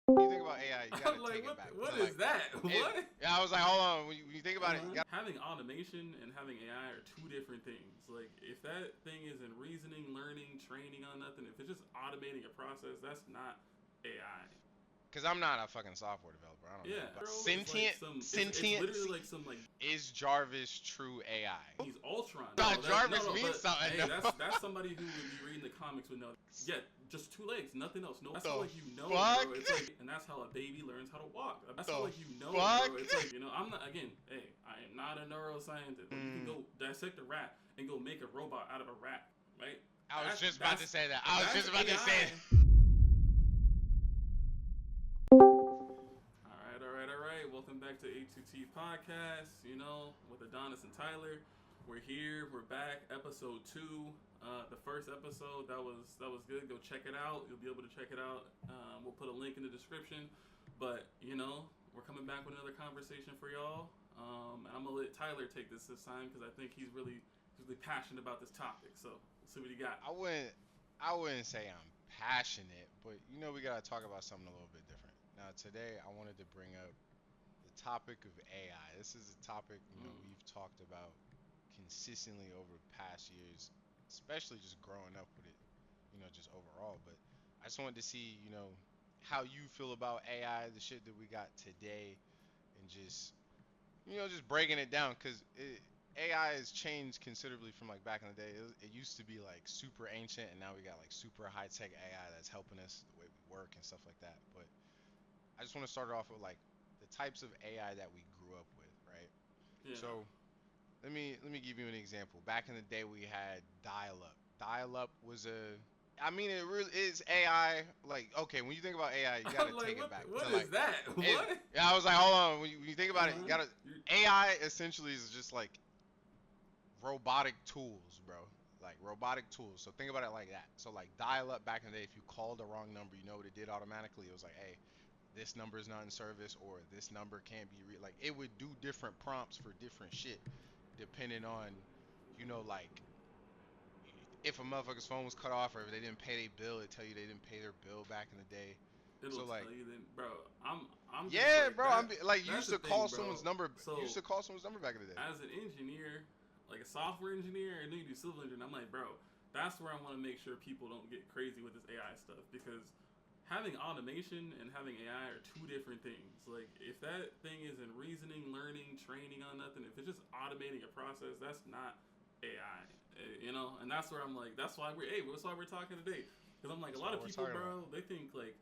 When you think about AI, you gotta I'm like, take it back. what So is like, that? What? yeah, I was like, hold on. When you think about it, you got Having automation and having AI are two different things. Like, if that thing isn't reasoning, learning, training on nothing, if it's just automating a process, that's not AI. because I'm not a fucking software developer. I don't know, Yeah, but bro, it's like it's sentient. literally like some like Is Jarvis true AI? he's Ultron. Nah, No, that Jarvis means but something. hey, No. that's somebody who would be reading the comics would know. Yeah, just two legs, nothing else. No, that's how The like you know it, fuck? bro. It's like, and that's how a baby learns how to walk. That's how The like you know it, fuck? bro. It's like I'm not again. Hey, I am not a neuroscientist. But you can go dissect a rat and go make a robot out of a rat, right? I was just about to say that. AI. All right. Welcome back to A2T Podcast. You know, with Adonis and Tyler, we're here. We're back. Episode 2. The first episode that was good. Go check it out. You'll be able to check it out. We'll put a link in the description. But you know, we're coming back with another conversation for y'all. And I'm gonna let Tyler take this time because I think he's really passionate about this topic. So let's see what he got. I wouldn't say I'm passionate, but you know we gotta talk about something a little bit different. Now today I wanted to bring up the topic of AI. This is a topic, we've talked about consistently over the past years, especially just growing up with it, just overall. But I just wanted to see, how you feel about AI, the shit that we got today, and just breaking it down, because AI has changed considerably from like back in the day. It used to be like super ancient, and now we got like super high tech AI that's helping us the way we work and stuff like that. But I just want to start off with like the types of AI that we grew up with, right? Yeah. So let me give you an example. Back in the day, we had dial-up. Dial-up was I mean, it really is AI. Like, okay, when you think about AI, you gotta I'm like, take it back what to is like, that? What? yeah, I was like, hold on. When you think about it, you Uh-huh. gotta. AI essentially is just like robotic tools, bro. Like robotic tools. So think about it like that. So like dial-up back in the day, if you called the wrong number, you know what it did automatically? It was like, hey, this number is not in service, or this number can't be like it would do different prompts for different shit depending on, like if a motherfucker's phone was cut off or if they didn't pay their bill, it tell you they didn't pay their bill back in the day. It'll So tell like, you then, bro. I'm just yeah, like bro, that. like you That's used the to call thing, someone's bro. number. You used So to call someone's number back in the day. as an engineer, like a software engineer, and then you do civil engineering, I'm like, bro, that's where I want to make sure people don't get crazy with this AI stuff because having automation and having AI are two different things. Like if that thing isn't reasoning, learning, training on nothing, if it's just automating a process, that's not AI. You know, and that's where I'm like, that's why we're talking today. Because I'm like, a That's lot what of we're people, talking about. bro, they think like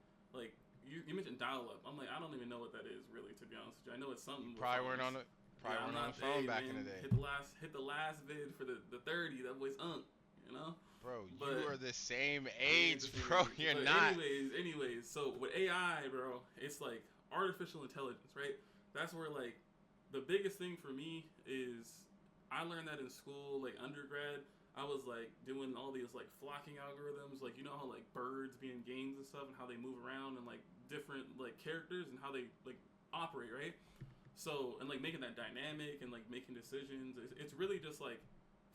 you mentioned dial-up. I'm like, I don't even know what that is really, to be honest with you. I know it's You something with probably weren't on phones. the Yeah, probably I'm weren't on the not. phone Hey, back in the man, day. hit the last vid for the 30. That boy's you know. Bro, you But are the same yeah, the age, same bro. age. You're But not. anyways. So with AI, bro, it's like artificial intelligence, right? That's where like the biggest thing for me is I learned that in school, like undergrad. I was like doing all these like flocking algorithms, like you know how like birds be in games and stuff, and how they move around and like different like characters and how they like operate, right? So and like making that dynamic and like making decisions, it's really just like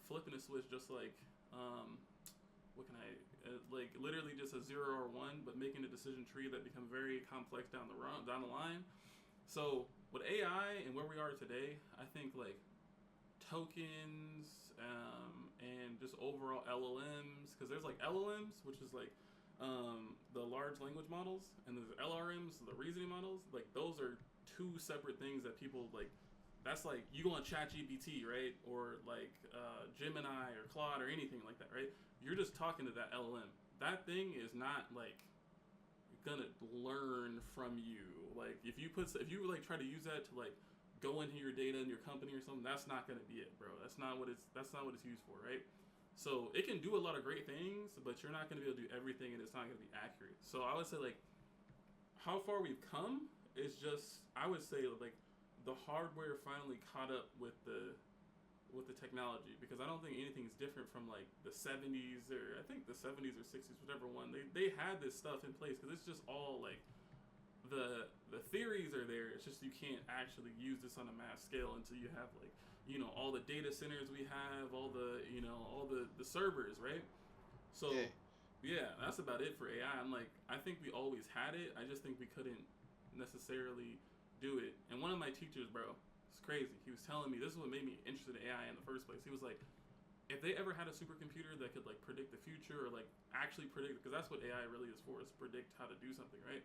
flipping a switch, just like what can I like literally just a 0 or 1, but making a decision tree that become very complex down the line. So with AI and where we are today, I think like tokens and just overall LLMs, because there's like LLMs, which is like the large language models, and there's LRMs, the reasoning models. Like those are two separate things that people like. That's like you go on ChatGPT, right, or like Gemini or Claude or anything like that, right? You're just talking to that LLM. That thing is not like gonna learn from you. Like if you like try to use that to like go into your data in your company or something, that's not gonna be it, bro. That's not what it's used for, right? So it can do a lot of great things, but you're not gonna be able to do everything, and it's not gonna be accurate. So I would say like how far we've come is just I would say like the hardware finally caught up with the technology, because I don't think anything's different from like the 70s, or I think the 70s or 60s, whichever one. They had this stuff in place because it's just all like the theories are there. It's just you can't actually use this on a mass scale until you have like all the data centers we have, all the all the servers, right? Yeah. So Yeah, that's about it for AI. I'm like, I think we always had it. I just think we couldn't necessarily do it. And one of my teachers, bro, it's crazy. He was telling me this is what made me interested in AI in the first place. He was like, if they ever had a supercomputer that could like predict the future or like actually predict, because that's what AI really is for, is predict how to do something, right?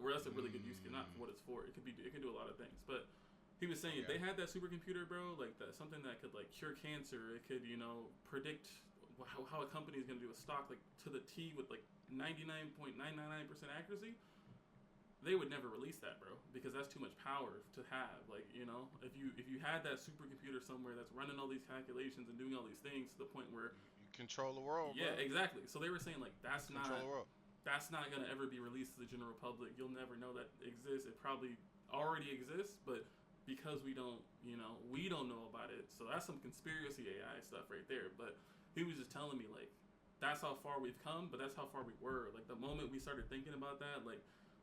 Where that's a really good use case, not for what it's for. It can do a lot of things, but he was saying if they had that supercomputer, bro, like that something that could like cure cancer, it could predict how a company is going to do a stock like to the T with like 99.999% accuracy. They would never release that, bro, because that's too much power to have. Like, if you had that supercomputer somewhere that's running all these calculations and doing all these things to the point where You control the world, yeah, bro. exactly. So they were saying like Control the world. that's not gonna ever be released to the general public. You'll never know that it exists. It probably already exists, but because we don't know about it. So that's some conspiracy AI stuff right there. But he was just telling me like that's how far we've come, but that's how far we were. Like the moment we started thinking about that, like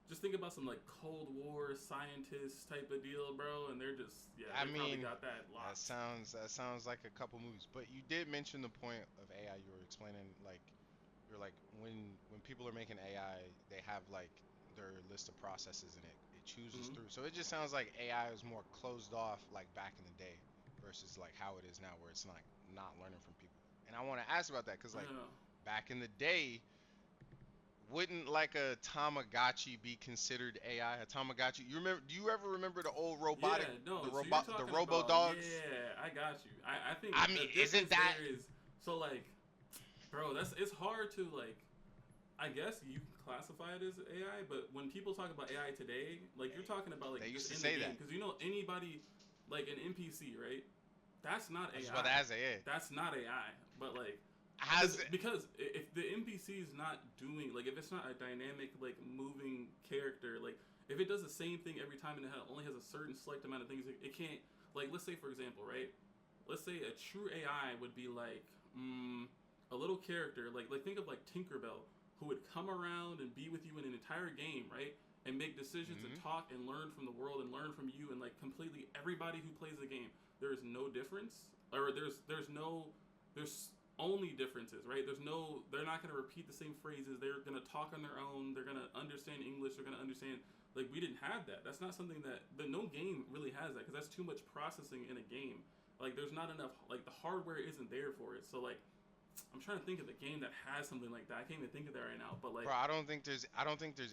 just think about some like Cold War scientist type of deal, bro, and they're just I they probably mean, got that that locked. sounds like a couple movies. But you did mention the point of AI. You were explaining like you're like when people are making AI, they have like their list of processes and it chooses Mm-hmm. through. So it just sounds like AI is more closed off like back in the day versus like how it is now where it's like not learning from people. And I want to ask about that because like Yeah. back in the day, wouldn't like a Tamagotchi be considered AI? A Tamagotchi, you remember? Do you ever remember the old robotic, Yeah, no. So you're the talking Robo about Dogs? yeah, I got you. I think I mean, the isn't difference that there is so like, bro, that's it's hard to like. I guess you can classify it as AI, but when people talk about AI today, like you're talking about like they used just to in the say game, that? because anybody like an NPC, right? That's not I was just about to AI. ask that. Yeah, That's not AI. But like, has because if the NPC is not doing like if it's not a dynamic like moving character, like if it does the same thing every time and it only has a certain select amount of things, it can't like let's say for example, right? Let's say a true AI would be like a little character like think of like Tinkerbell who would come around and be with you in an entire game, right? And make decisions and mm-hmm. talk and learn from the world and learn from you and like completely everybody who plays the game. There is no difference, or there's only differences, right? They're not going to repeat the same phrases. They're going to talk on their own. They're going to understand English. They're going to understand. Like we didn't have that. That's not something that no game really has that because that's too much processing in a game. Like there's not enough. Like the hardware isn't there for it. So like I'm trying to think of a game that has something like that. I can't even think of that right now. But like Bro, I don't think there's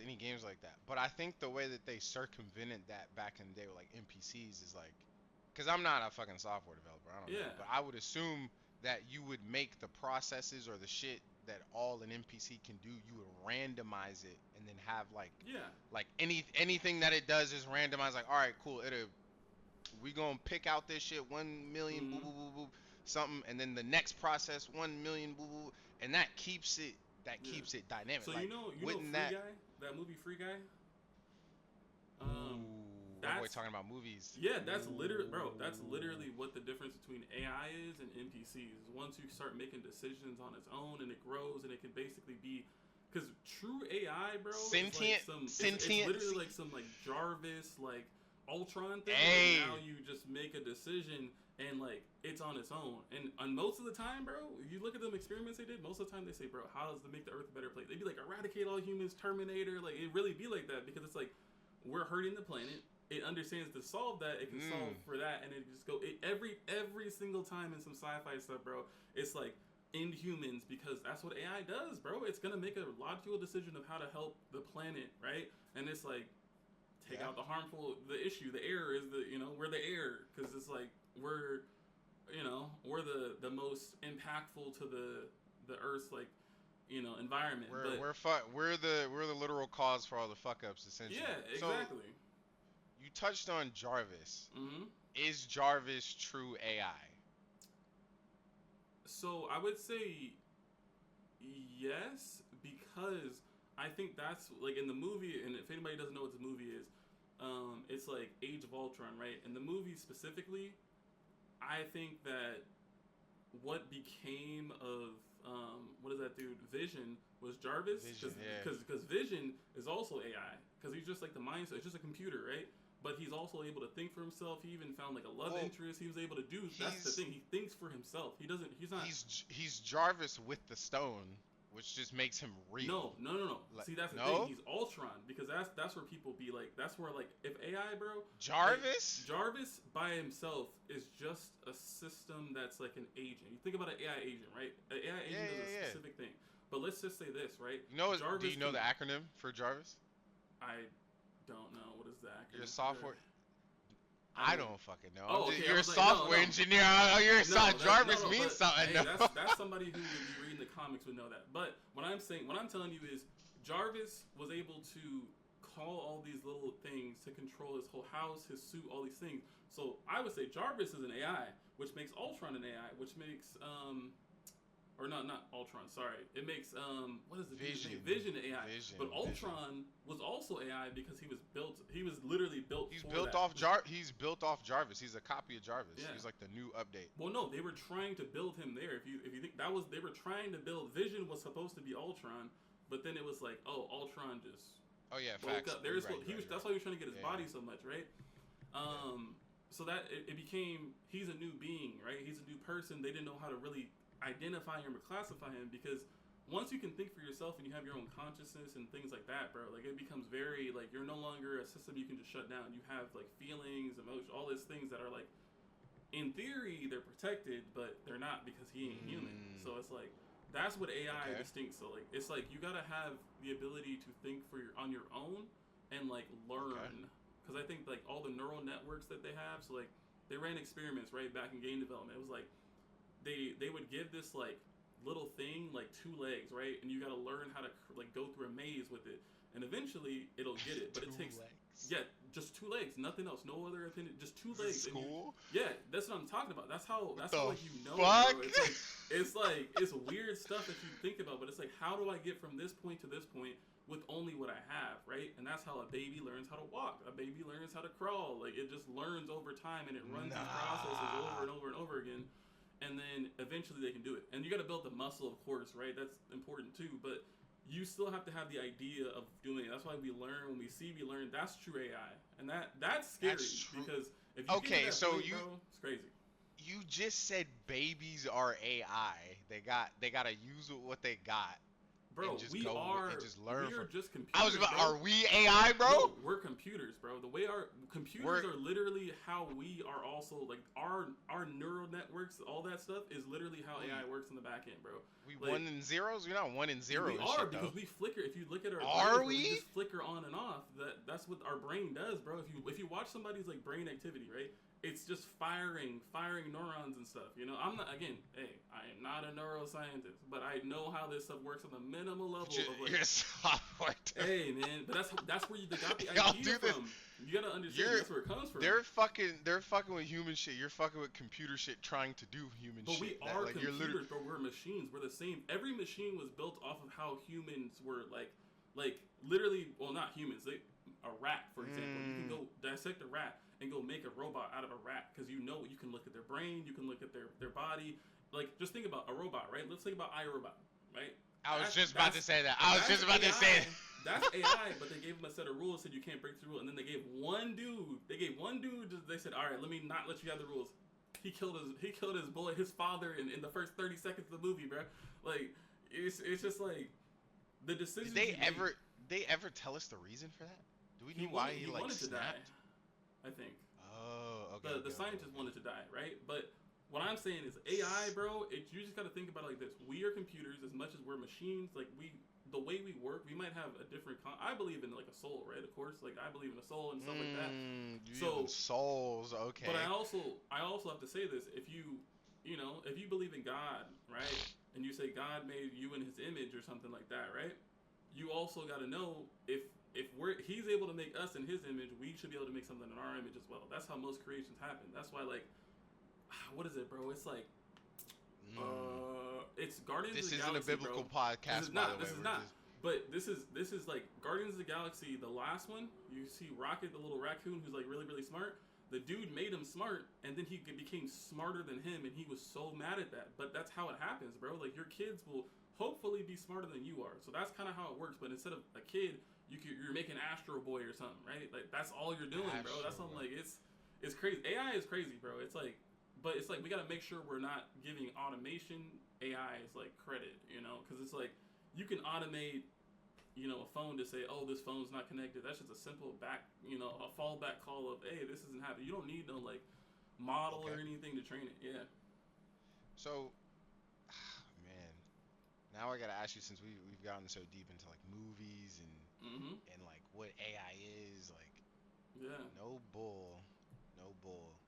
any games like that. But I think the way that they circumvented that back in the day with like NPCs is like, because I'm not a fucking software developer, I don't know, yeah, but I would assume that you would make the processes or the shit that all an NPC can do, you would randomize it and then have yeah, like anything that it does is randomized. Like, all right, cool, we gonna pick out this shit 1 million boo mm-hmm. boo boo boo something, and then the next process 1 million boo boo, and that Yeah. keeps it dynamic. So Like, wouldn't Free that? Guy, that movie Free Guy. Um, Ooh, that boy that's talking about movies. Yeah, that's literally, bro. That's Ooh. literally what the difference between AI is and NPCs. Once you start making decisions on its own and it grows and it can basically be, because true AI, bro, is like Sentient, it's sentient. literally like some like Jarvis like Ultron thing. Like now Hey, you just make a decision and like it's on its own. And most of the time, bro, you look at them experiments they did. Most of the time they say, bro, how does it make the Earth a better place? They'd be like eradicate all humans, Terminator. Like it really be like that because it's like we're hurting the planet. It understands to solve that. It can solve mm, for that, and it just go every single time in some sci-fi stuff, bro. It's like end humans because that's what AI does, bro. It's gonna make a logical decision of how to help the planet, right? And it's like take yeah. out the harmful. The issue, the error is we're the error because it's like we're the most impactful to the Earth's like environment, but We're the literal cause for all the fuck ups essentially. yeah, So exactly. you touched on Jarvis. Mm-hmm. Is Jarvis true AI? So I would say yes, because I think that's like in the movie, and if anybody doesn't know what the movie is, it's like Age of Ultron, right? In the movie specifically, I think that what became of what is that dude Vision was Jarvis Vision, yeah. because Vision is also AI because he's just like the mindset, it's just a computer, right? But he's also able to think for himself. He even found like a love Well, interest. He was able to do. That's the he's thing. He thinks for himself. He doesn't. He's not. he's Jarvis with the stone, which just makes him No, real. no, no, no. Like, See, that's the thing. no, He's Ultron because that's where people be like, that's where like if AI, bro, like Jarvis. Jarvis by himself is just a system that's like an agent. You think about an AI agent, right? An AI Yeah, agent does a yeah, yeah. specific thing. But let's just say this, right? You know, do Jarvis you know can, the acronym for Jarvis? I don't know what is the You're a acronym software. I I don't. don't fucking know. Oh, okay. I You're a was like, no, software no. engineer. Oh, you're a No, Jarvis no, means but something. hey, No. that's somebody who would be reading the comics would know that. But what I'm telling you is Jarvis was able to call all these little things to control his whole house, his suit, all these things. So I would say Jarvis is an AI, which makes Ultron an AI, which makes or not Ultron. Sorry, it makes what is the Vision AI. Vision. But Ultron was also AI because he was built. He was literally built. He's for built that. off He's built off Jarvis. He's a copy of Jarvis. Yeah. He's like the new update. Well, no, they were trying to build him there. If you think that was they were trying to build Vision was supposed to be Ultron, but then it was like, oh, Ultron just Oh yeah, woke facts. up. There's Right, he was. right. That's why he was trying to get his Yeah. body so much, right? So that it became he's a new being, right? He's a new person. They didn't know how to really identify him or classify him because once you can think for yourself and you have your own consciousness and things like that, bro, like it becomes very like you're no longer a system you can just shut down. You have like feelings, emotions, all these things that are like in theory they're protected, but they're not because he ain't human. So it's like that's what AI distinct. So like it's like you gotta have the ability to think on your own and like learn. Because I think like all the neural networks that they have, so like they ran experiments right back in game development. It was like they would give this like little thing like 2 legs, right, and you got to learn how to like go through a maze with it, and eventually it'll get it. But it takes just 2 legs, nothing else, no other opinion, just 2 legs. School? Yeah, that's what I'm talking about. That's how like you know. Fuck? Bro. It's weird stuff that you think about, but it's like how do I get from this point to this point with only what I have, right? And that's how a baby learns how to walk. A baby learns how to crawl. Like it just learns over time and it runs these processes over and over and over again. And then eventually they can do it. And you got to build the muscle, of course, right? That's important too. But you still have to have the idea of doing it. That's why we learn when we see, we learn. That's true AI, and that's scary because if you get to that point, bro, it's crazy. You just said babies are AI. They got to use what they got. Bro, and just we go are. and just learn We are from, just computers. I was about. Bro. Are we AI, bro? No, we're computers, bro. The way our computers are literally how we are also like our neural networks, all that stuff is literally how AI works in the back end, bro. We like, 1 and zeros. We're not 1 and 0. We are shit, because though. we flicker. If you look at our are brains, we just flicker on and off. That's what our brain does, bro. If you watch somebody's like brain activity, right? It's just firing neurons and stuff. You know, I'm not I am not a neuroscientist, but I know how this stuff works on the minimal level of like. You're software. Hey man, but that's where they got the Y'all idea from. You gotta understand that's where it comes from. They're fucking with human shit. You're fucking with computer shit, trying to do human but shit. But we are computers, bro. We're machines. We're the same. Every machine was built off of how humans were like literally. Well, not humans. A rat, for example. You can go dissect a rat and go make a robot out of a rat because you can look at their brain, you can look at their body. Like just think about a robot, right? Let's think about iRobot, right? I was just about to say that. That's AI, but they gave him a set of rules, said you can't break the rule, and then they gave one dude. They said, all right, let me not let you have the rules. He killed his boy, his father, in the first 30 seconds of the movie, bro. Like it's just like the decisions. Did they ever tell us the reason for that? Do we know why he like wanted snapped? To die, I think. Oh, okay. The scientist wanted to die, right? But what I'm saying is AI, bro. You just got to think about it like this: we are computers as much as we're machines. Like the way we work, we might have a different. I believe in like a soul, right? Of course, like I believe in a soul and stuff like that. So souls, okay. But I also have to say this: if you believe in God, right, and you say God made you in His image or something like that, right? You also got to know if He's able to make us in His image, we should be able to make something in our image as well. That's how most creations happen. That's why, like, what is it, bro? It's like, it's Guardians of the Galaxy. This isn't a biblical podcast, by the way. This is not. But this is like Guardians of the Galaxy, the last one. You see Rocket, the little raccoon, who's like really, really smart. The dude made him smart, and then he became smarter than him, and he was so mad at that. But that's how it happens, bro. Like, your kids will hopefully be smarter than you are. So that's kind of how it works. But instead of a kid, you're making Astro Boy or something, right? Like, that's all you're doing, bro. That's something like it's crazy. AI is crazy, bro. It's like, but it's like we gotta make sure we're not giving automation AIs like credit, you know? Because it's like you can automate, a phone to say, oh, this phone's not connected. That's just a simple a fallback call of, hey, this isn't happening. You don't need no like model or anything to train it. Yeah. So, man, now I gotta ask you, since we've gotten so deep into like movies and like what AI is, like, Yeah. no bull, no bull.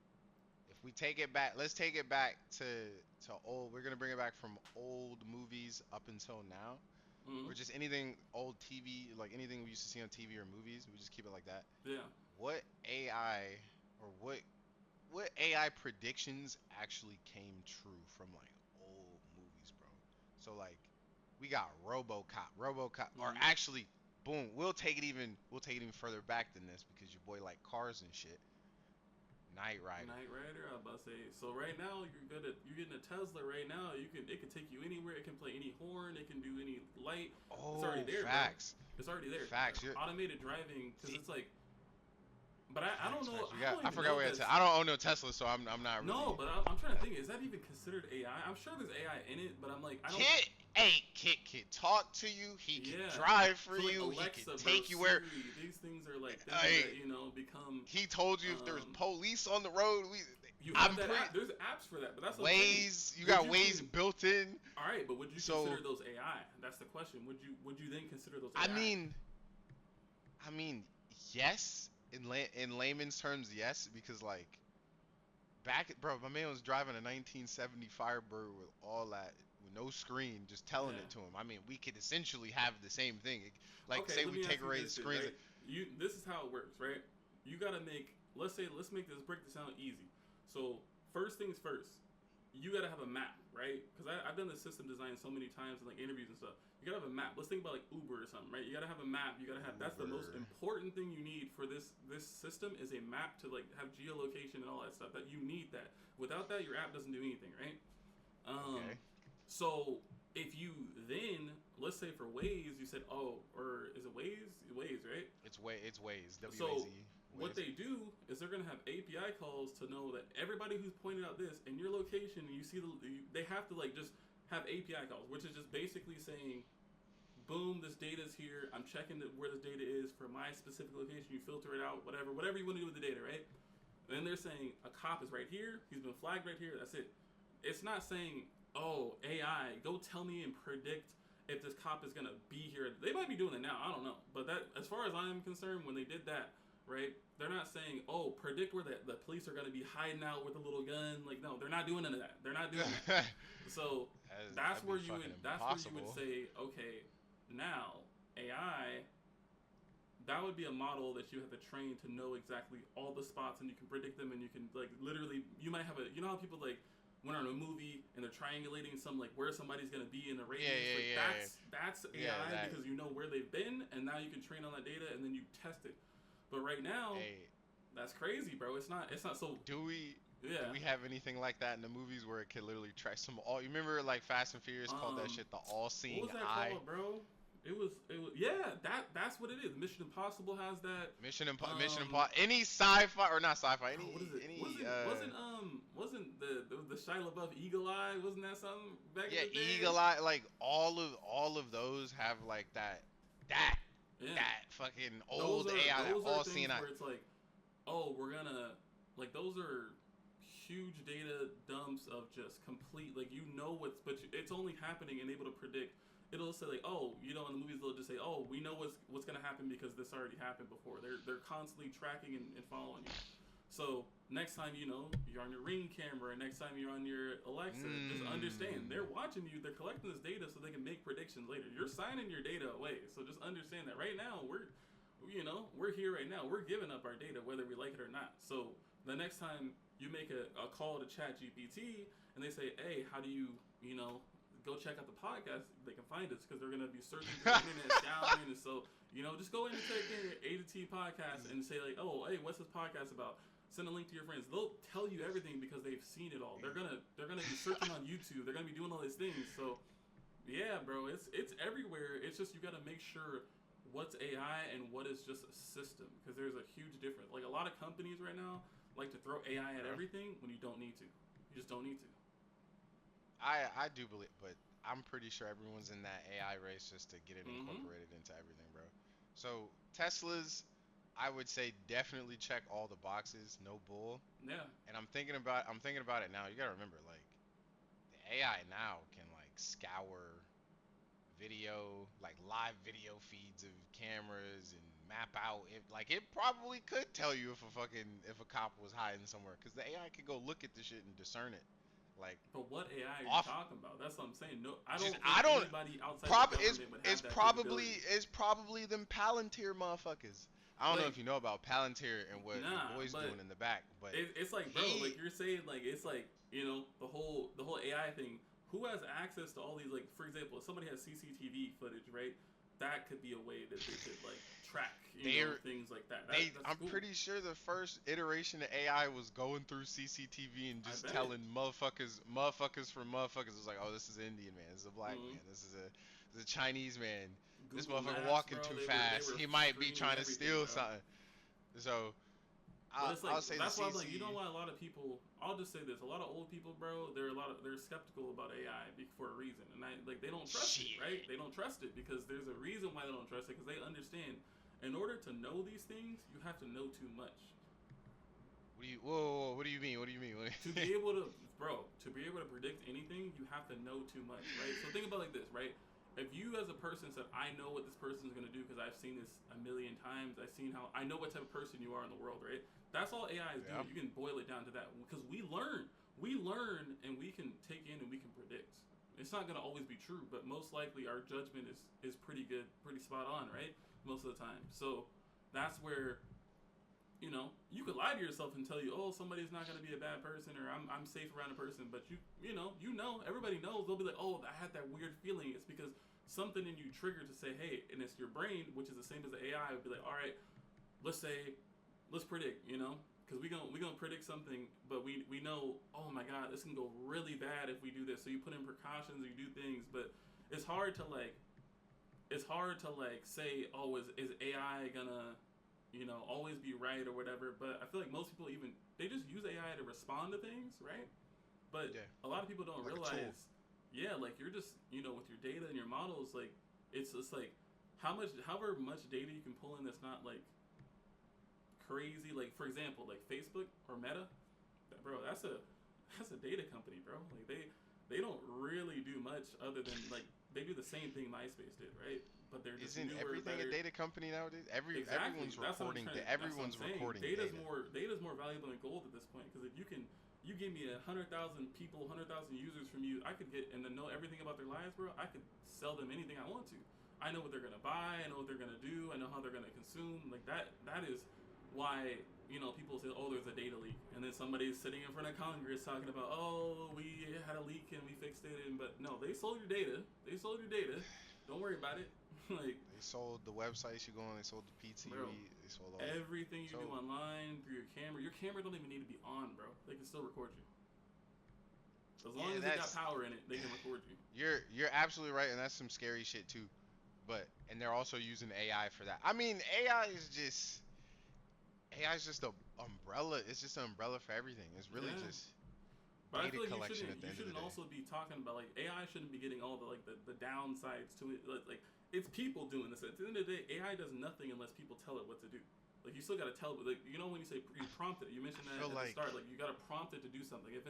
If we take it back, let's take it back to old. We're gonna bring it back from old movies up until now, or just anything old TV, like anything we used to see on TV or movies. We just keep it like that. Yeah. What AI or what AI predictions actually came true from like old movies, bro? So like we got RoboCop, or actually, boom, we'll take it even further back than this because your boy like cars and shit. Knight Rider. Knight Rider, I was about to say. So right now you're getting a Tesla right now. It can take you anywhere. It can play any horn. It can do any light. Oh, it's already there, facts. Bro. It's already there. Facts. Automated driving, because it's like. But I don't know. I forgot where it's at. I don't own no Tesla, so I'm not. Really... No, but I'm trying to think. Is that even considered AI? I'm sure there's AI in it, but I'm like, I don't. Kit can talk to you. He can drive for so like you. Alexa, he can take you where. These things are like things that become. He told you if there's police on the road. You have app. There's apps for that, but that's Waze. You got Waze built in. All right, but would you consider those AI? That's the question. Would you then consider those AI? I mean, yes. In layman's terms, yes, because like my man was driving a 1970 Firebird with all that, with no screen, just telling it to him. I mean, we could essentially have the same thing. Like, say we take away the screens. Right? This is how it works, right? You gotta let's break this down easy. So first things first, you gotta have a map, right? Because I've done this system design so many times in like interviews and stuff. You gotta have a map. Let's think about like Uber or something, right? You gotta have a map. You gotta have that's the most important thing you need for this system is a map to like have geolocation and all that stuff. That you need that. Without that, your app doesn't do anything, right? Okay. So if you then let's say for Waze, you said, or is it Waze? Waze, right? It's Waze. W-A-Z. So what they do is they're gonna have API calls to know that everybody who's pointed out this in your location, and you see they have to like just have API calls, which is just basically saying, boom, this data's here. I'm checking where this data is for my specific location. You filter it out, whatever you want to do with the data, right? And then they're saying a cop is right here. He's been flagged right here. That's it. It's not saying, oh, AI, go tell me and predict if this cop is gonna be here. They might be doing it now. I don't know. But that, as far as I'm concerned, when they did that, right? They're not saying, oh, predict where the police are going to be hiding out with a little gun. Like, no, they're not doing none of that. They're not doing that. So that's where you would say, okay, now AI, that would be a model that you have to train to know exactly all the spots, and you can predict them, and you can like literally, you might have how people like went on a movie and they're triangulating like where somebody's going to be in a radius. That's AI because you know where they've been, and now you can train on that data, and then you test it. But right now, that's crazy, bro. It's not so. Do we have anything like that in the movies where it could literally track you remember like Fast and Furious called that shit the all-seeing eye? What was that called, bro? It was that's what it is. Mission Impossible has that. Mission Impossible. Any sci-fi or not sci-fi? What is it? Wasn't the Shia LaBeouf Eagle Eye? Wasn't that something back in the day? Eagle Eye. Like all of those have like that fucking old AI all-seeing eye. Where it's like, oh, we're gonna like those are huge data dumps of just complete like it's only happening and able to predict. It'll say like, oh, in the movies they'll just say, oh, we know what's gonna happen because this already happened before. They're constantly tracking and following you. So next time you're on your Ring camera, next time you're on your Alexa, just understand they're watching you. They're collecting this data so they can make predictions later. You're signing your data away, so just understand that right now we're here right now. We're giving up our data whether we like it or not. So the next time you make a call to ChatGPT and they say, hey, how do you go check out the podcast, they can find us because they're going to be searching through the internet down. And so, just go in and check in your A2T Podcast and say like, oh, hey, what's this podcast about? Send a link to your friends. They'll tell you everything because they've seen it all. They're gonna be searching on YouTube. They're gonna be doing all these things. So, yeah, bro, it's everywhere. It's just you got to make sure what's AI and what is just a system because there's a huge difference. Like a lot of companies right now like to throw AI at everything when you don't need to. You just don't need to. I do believe, but I'm pretty sure everyone's in that AI race just to get it Mm-hmm. incorporated into everything, bro. So Teslas, I would say definitely check all the boxes, no bull. Yeah. And I'm thinking about it now. You gotta remember, like the AI now can like scour video, like live video feeds of cameras and map out if like it probably could tell you if a cop was hiding somewhere because the AI could go look at the shit and discern it. Like But what AI are you off talking about? That's what I'm saying. No, I just don't think I don't anybody outside the prob government would it's have that probably capability. it's probably them Palantir motherfuckers. I don't know if Like, you know about Palantir and what your nah, boy's doing but in the back, but it's like, bro, he like you're saying, like it's like the whole AI thing. Who has access to all these? Like, for example, if somebody has CCTV footage, right? That could be a way that they could like track, they're things like that. they That's I'm cool. pretty sure the first iteration of AI was going through CCTV and I just bet. telling motherfuckers from motherfuckers. It was like, oh, this is an Indian man, this is a black Mm-hmm. man, this is a Chinese man. This Google motherfucker Maps, walking bro. too They fast. were He might be screening trying to everything, steal bro. something. So But it's I'll like say the that's why I'm like, CC. why a lot of people. I'll just say this: a lot of old people, bro. They're skeptical about AI for a reason, and they don't trust it, right? Shit. They don't trust it because there's a reason why they don't trust it because they understand. In order to know these things, you have to know too much. Whoa, what do you mean? What do you mean? To be able to, bro, to be able to predict anything, you have to know too much, right? So think about it like this, right? If you as a person said, I know what this person is gonna do because I've seen this a million times, I've seen how I know what type of person you are in the world, right? That's all AI is Yeah. doing. You can boil it down to that because we learn, and we can take in and we can predict. It's not gonna always be true, but most likely our judgment is pretty good, pretty spot on, right? Most of the time. So that's where you could lie to yourself and tell you, oh, somebody's not going to be a bad person or I'm safe around a person, but everybody knows. They'll be like, oh, I had that weird feeling. It's because something in you triggered to say, hey, and it's your brain, which is the same as the AI, would be like, all right, let's predict, because we gonna predict something, but we know, oh my god, this can go really bad if we do this. So you put in precautions, or you do things, but it's hard to like say, oh, is AI gonna always be right or whatever. But I feel like most people even they just use AI to respond to things, right? But Yeah, a lot of people don't like a tool. realize, yeah, like you're just with your data and your models, like it's just like however much data you can pull in that's not like crazy. Like for example, like Facebook or Meta, bro, that's a data company, bro. Like they don't really do much other than like they do the same thing MySpace did, right? But they're just Isn't newer, everything a better. data company nowadays? Exactly. Everyone's recording. That's what I'm Everyone's saying. recording Data's data. more valuable than gold at this point because if you give me 100,000 people, 100,000 users from you, I could get and then know everything about their lives, bro. I could sell them anything I want to. I know what they're gonna buy. I know what they're gonna do. I know how they're gonna consume. Like that. That is why people say, oh, there's a data leak, and then somebody's sitting in front of Congress talking about, oh, we had a leak and we fixed it, but no, they sold your data. They sold your data. Don't worry about it. Like, They sold the websites you go on. They sold the pizza you bro, eat. They sold all that. everything you do So online through your camera don't even need to be on, bro. They can still record you. As long yeah, as it got that's power in it, they can record you. you're absolutely right, and that's some scary shit too. But and they're also using AI for that. I mean, AI is just a umbrella. It's just an umbrella for everything. It's really Yeah. just But I data feel like collection at the you end of the shouldn't day. also be talking about like AI shouldn't be getting all the downsides to it. Like it's people doing this. At the end of the day, AI does nothing unless people tell it what to do. Like you still gotta tell it. Like when you say you prompted it, you I mentioned that feel at the like start. Like you gotta prompt it to do something. If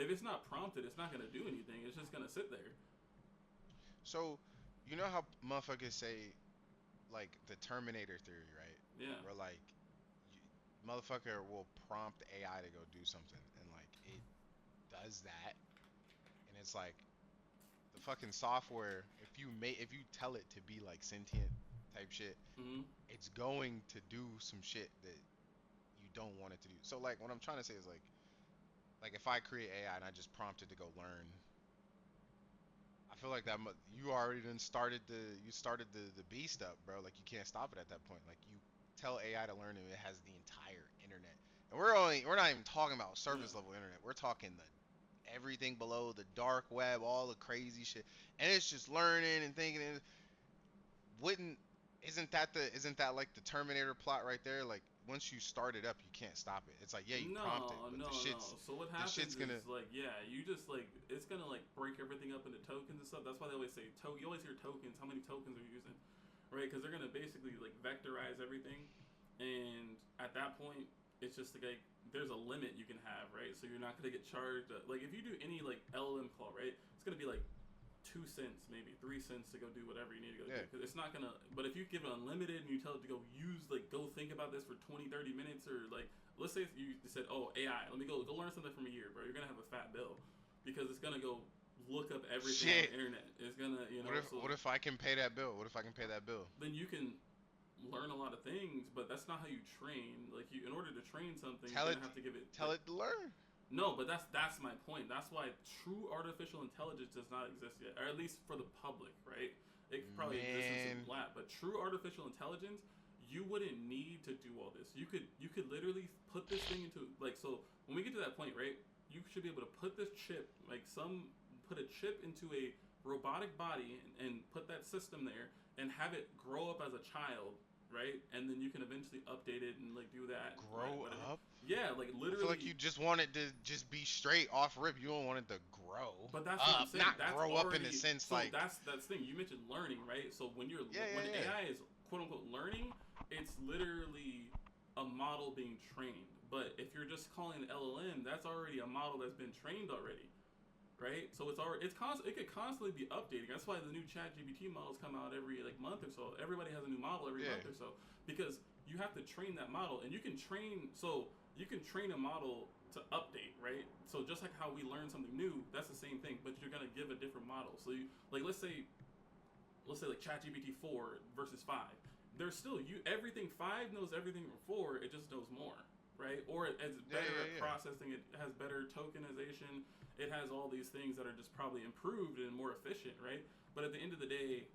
it's not prompted, it's not gonna do anything. It's just gonna sit there. so you know how motherfuckers say like the Terminator theory, right? Yeah. Where like you, motherfucker will prompt AI to go do something, and like it does that, and it's like the fucking software. If you tell it to be like sentient type shit, Mm-hmm. it's going to do some shit that you don't want it to do. So like what I'm trying to say is like if I create AI and I just prompt it to go learn, I feel like you already done started the beast up, bro. Like you can't stop it at that point. Like you tell AI to learn and it has the entire internet. And we're not even talking about Yeah. surface level internet. We're talking the everything below the dark web, all the crazy shit. And it's just learning and thinking. And wouldn't isn't that like the Terminator plot right there? Like once you start it up, you can't stop it. It's like yeah, you prompt it, No, but no, no. So what the happens shit's gonna is like, yeah, you just like it's gonna like break everything up into tokens and stuff. That's why they always say You always hear tokens. How many tokens are you using, right? Because they're gonna basically like vectorize everything, and at that point, it's just like there's a limit you can have, right? So you're not gonna get charged. Like if you do any like LLM call, right? It's gonna be like 2 cents, maybe 3 cents to go do whatever you need to go do. yeah. Because it's not gonna. But if you give it unlimited and you tell it to go go think about this for 20, 30 minutes, or like, let's say you said, oh AI, let me go learn something from a year, bro. You're gonna have a fat bill because it's gonna go look up everything on Shit. the internet. It's gonna, What if I can pay that bill? What if I can pay that bill? then you can learn a lot of things, but that's not how you train. Like in order to train something, Tell you're it gonna have to give it. tell it to learn. No, but that's my point. That's why true artificial intelligence does not exist yet, or at least for the public, right? It probably exists in some lab, but true artificial intelligence, you wouldn't need to do all this. You could literally put this thing into like so. When we get to that point, right? You should be able to put this chip, put a chip into a robotic body and put that system there and have it grow up as a child, right? And then you can eventually update it and like do that. Grow right? up? Yeah, like I literally. feel like you just want it to just be straight off rip. You don't want it to grow But that's up, what I'm saying. not That's grow already, up in the sense so like that's the thing. You mentioned learning, right? So when AI is quote unquote learning, it's literally a model being trained. But if you're just calling an LLM, that's already a model that's been trained already, right? So it could constantly be updating. That's why the new ChatGPT models come out every like month or so. Everybody has a new model every month or so because you have to train that model, and you can train a model to update, right? So just like how we learn something new, that's the same thing, but you're gonna give a different model. So you like let's say like ChatGPT 4 versus 5. There's still everything 5 knows everything from 4, it just knows more, right? Or it's better at processing, it has better tokenization, it has all these things that are just probably improved and more efficient, right? But at the end of the day,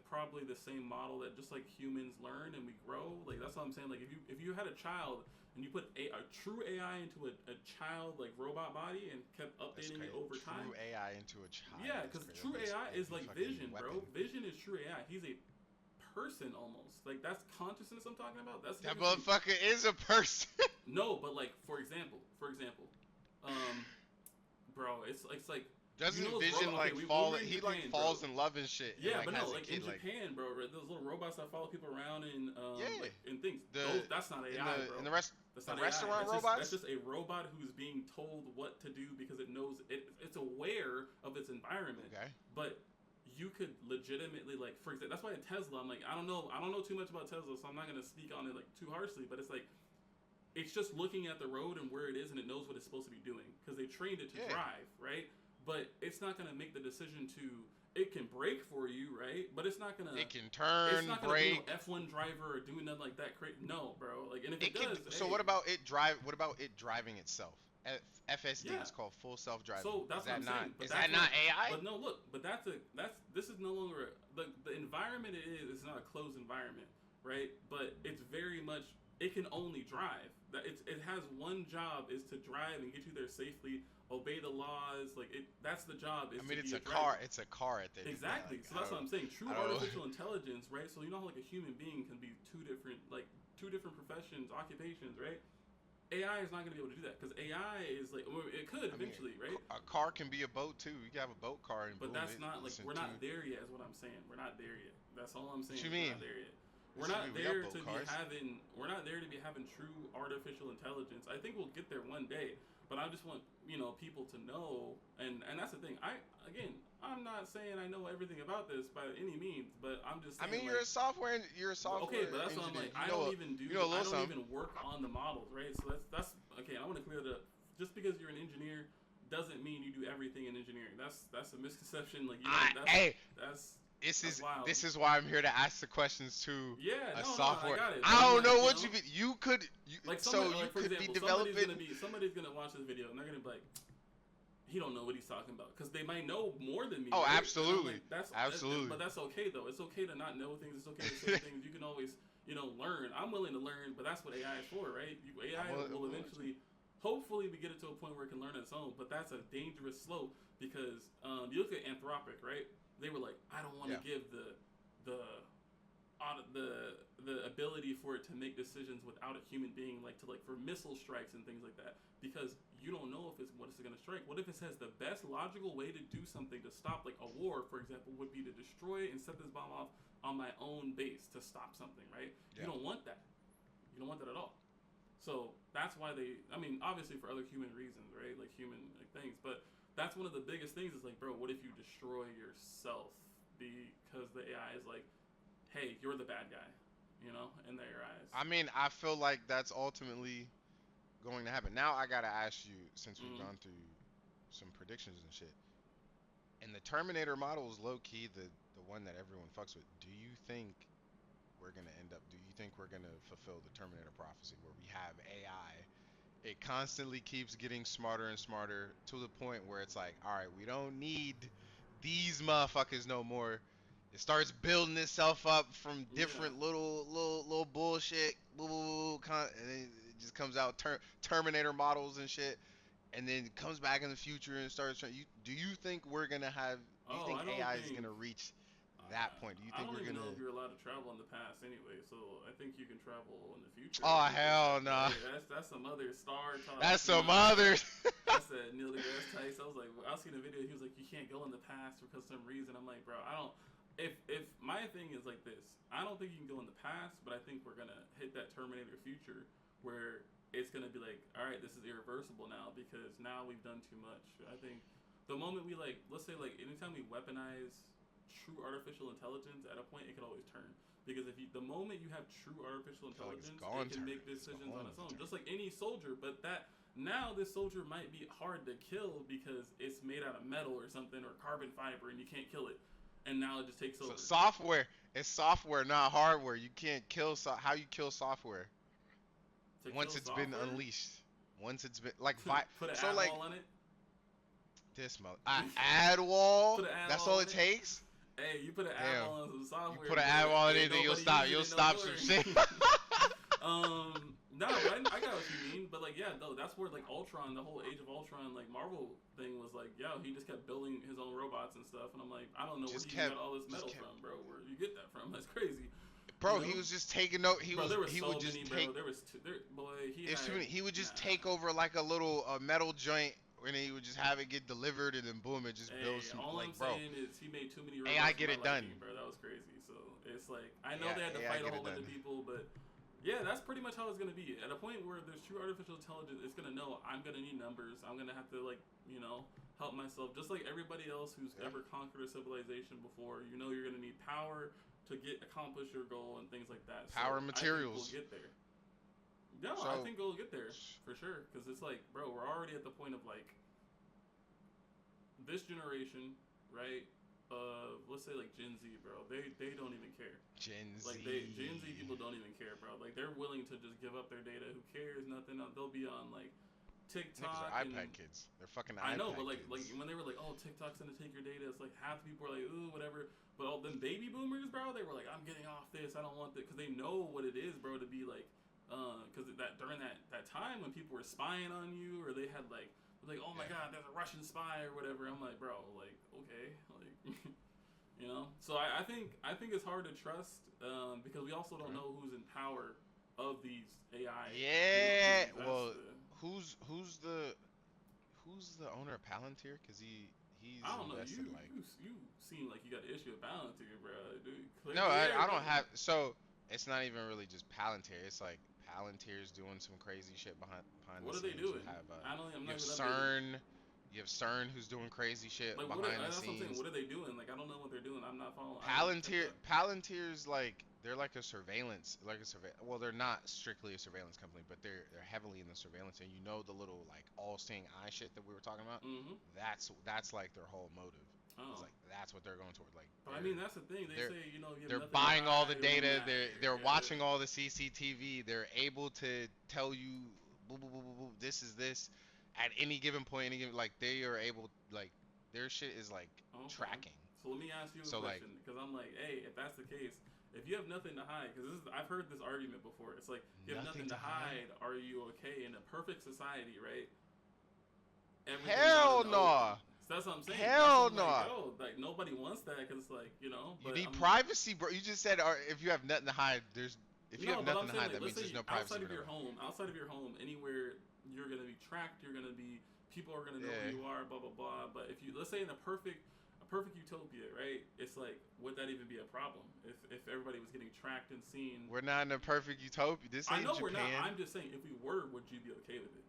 probably the same model that just like humans learn and we grow. Like that's what I'm saying. Like if you had a child and you put a true AI into a child like robot body and kept updating it over time. True AI into a child. Yeah, because true AI is like Vision, bro. Vision is true AI. He's a person almost. Like that's consciousness I'm talking about. That motherfucker is a person. No, but like for example, bro, it's like. Doesn't Vision fall? He like falls in love and shit. Yeah, and, but no, like in Japan, bro, those little robots that follow people around and and things. That's not AI, bro. And the that's not restaurant AI. robots. That's just a robot who's being told what to do because it knows it's aware of its environment. Okay. But you could legitimately like, for example, that's why in Tesla, I'm like, I don't know too much about Tesla, so I'm not gonna speak on it like too harshly. But it's like, it's just looking at the road and where it is, and it knows what it's supposed to be doing because they trained it to drive, right? But it's not gonna make the decision to. It can brake for you, right? But it's not gonna. It can turn, it's not gonna brake. Be no F1 driver or doing nothing like that. No, bro. Like, and if it does. So what about it driving itself? FSD is called full self-driving. So that's what I'm saying. Is that not AI? But no, look. But this is no longer the environment. It's not a closed environment, right? But it's very much. It can only drive. It has one job is to drive and get you there safely. Obey the laws, like that's the job. It's a car. It's a car at the end. Exactly. So that's what I'm saying. True artificial intelligence, right? So you know how like a human being can be two different professions, occupations, right? AI is not going to be able to do that because AI is like it could eventually, right? A car can be a boat too. You can have a boat car and. But that's not like we're not there yet. Is what I'm saying. We're not there yet. That's all I'm saying. What you mean? We're not there yet. We're not there to be having. We're not there to be having true artificial intelligence. I think we'll get there one day. But I just want people to know, and that's the thing. I'm not saying I know everything about this by any means, but I'm just saying. You're a software. Okay, but that's what I'm like. I don't even work on the models, right? So that's okay. I want to clear that up. Just because you're an engineer doesn't mean you do everything in engineering. That's a misconception. Like This is why I'm here to ask the questions to software. I got it. I don't know what you could be developing. Somebody's gonna watch this video and they're gonna be like, he don't know what he's talking about because they might know more than me. Oh, right? absolutely. Absolutely. But that's okay though. It's okay to not know things. It's okay to say things. You can always learn. I'm willing to learn, but that's what AI is for, right? AI will eventually. Hopefully, we get it to a point where it can learn on its own, but that's a dangerous slope because you look at Anthropic, right? They were like, I don't want to give the the the ability for it to make decisions without a human being, like for missile strikes and things like that, because you don't know if it's what it's going to strike. What if it says the best logical way to do something to stop like a war, for example, would be to destroy and set this bomb off on my own base to stop something, right? Yeah. You don't want that. You don't want that at all. So that's why obviously for other human reasons, right? Like human things, but that's one of the biggest things is like, bro, what if you destroy yourself because the AI is like, hey, you're the bad guy, in their eyes. I mean, I feel like that's ultimately going to happen. Now I gotta ask you, since we've gone through some predictions and shit, and the Terminator model is low key the one that everyone fucks with. Do you think we're gonna end up? Do you think we're gonna fulfill the Terminator prophecy where we have AI? It constantly keeps getting smarter and smarter to the point where it's like, all right, we don't need these motherfuckers no more. It starts building itself up from different little bullshit, and then it just comes out Terminator models and shit, and then comes back in the future and starts trying. Do you think we're gonna have? Do you think AI is gonna reach that point? Do you think we're gonna? I don't even know if you're allowed to travel in the past anyway, so I think you can travel in the future. Oh hell no! Nah. Hey, that's some other star talk. That's some others. That's that Neil deGrasse Tyson. I was like, I was seeing a video. He was like, you can't go in the past because of some reason. I'm like, bro, I don't. If my thing is like this, I don't think you can go in the past, but I think we're gonna hit that Terminator future where it's gonna be like, all right, this is irreversible now because now we've done too much. I think the moment we let's say anytime we weaponize true artificial intelligence, at a point it could always turn. Because the moment you have true artificial intelligence, it can make decisions on its own, just like any soldier. But now this soldier might be hard to kill because it's made out of metal or something or carbon fiber, and you can't kill it. And now it just takes over. So software. It's software, not hardware. You can't kill how you kill software. Once it's been unleashed. Once it's been put an ad wall on it. This ad wall. That's all it takes. Hey, you put an ad wall on some software. You put an ad wall on anything, you'll stop some shit. No, but I got what you mean. But that's where Ultron, the whole Age of Ultron, Marvel thing was he just kept building his own robots and stuff. And I'm like, I don't know where he got all this metal from, bro. Where you get that from? That's crazy. Bro, he was just taking note. He would just take. There was he would just take over a little metal joint, and he would just have it get delivered, and then boom, it just builds. All I'm saying is he made too many robots. AI get it done, bro. That was crazy. So it's I know they had to fight a whole bunch of people, but. Yeah, that's pretty much how it's going to be. At a point where there's true artificial intelligence, it's going to know I'm going to need numbers. I'm going to have to, help myself. Just like everybody else who's ever conquered a civilization before, you're going to need power to accomplish your goal and things like that. Power and materials. I think we'll get there. No, I think we'll get there for sure. Because it's bro, we're already at the point of, this generation, right? Let's say Gen Z, bro. They don't even care. Gen Z. Gen Z people don't even care, bro. They're willing to just give up their data. Who cares? Nothing. They'll be on TikTok. They're iPad kids. They're fucking iPad kids. I know, but when they were oh, TikTok's gonna take your data, it's half the people are ooh, whatever. But all them baby boomers, bro, they were I'm getting off this. I don't want this, because they know what it is, bro, to be because during that time when people were spying on you, or they had oh my god, there's a Russian spy or whatever. I'm bro, okay, So I think it's hard to trust because we also don't know who's in power of these AI. Yeah. Well, who's the owner of Palantir? Because he's I don't know. invested You seem like you got an issue with Palantir, bro. Dude, no, I don't have. So it's not even really just Palantir. It's Palantir's doing some crazy shit behind what the scenes. What are they doing? You have CERN. You have CERN who's doing crazy shit behind the scenes. What are they doing? I don't know what they're doing. I'm not following. Palantir's they're a surveillance, well, they're not strictly a surveillance company, but they're heavily in the surveillance, and the little all-seeing eye shit that we were talking about. Mm-hmm. That's their whole motive. Oh. It's that's what they're going toward. But that's the thing. They say they're buying all the data. They're watching all the CCTV. They're able to tell you, boo, boo, boo, boo, boo, this is this. At any given point, they are able, their shit is tracking. So let me ask you a question, because I'm hey, if that's the case, if you have nothing to hide, because I've heard this argument before. It's you have nothing to hide. Are you okay in a perfect society, right? Hell no. So that's what I'm saying. That's Hell what I'm no. like, yo, like nobody wants that because it's like, you know. You But need I'm privacy, bro. You just said, or if you have nothing to hide, there's. If you no, have but I'm nothing to saying hide, like, that let's means say there's no privacy for outside of your home, anywhere you're gonna be tracked, you're gonna be people are gonna know Yeah. who you are, blah blah blah. But if you let's say in a perfect utopia, right? It's like would that even be a problem if everybody was getting tracked and seen? We're not in a perfect utopia. This I ain't know we're not. Japan. I'm just saying if we were, would you be okay with it?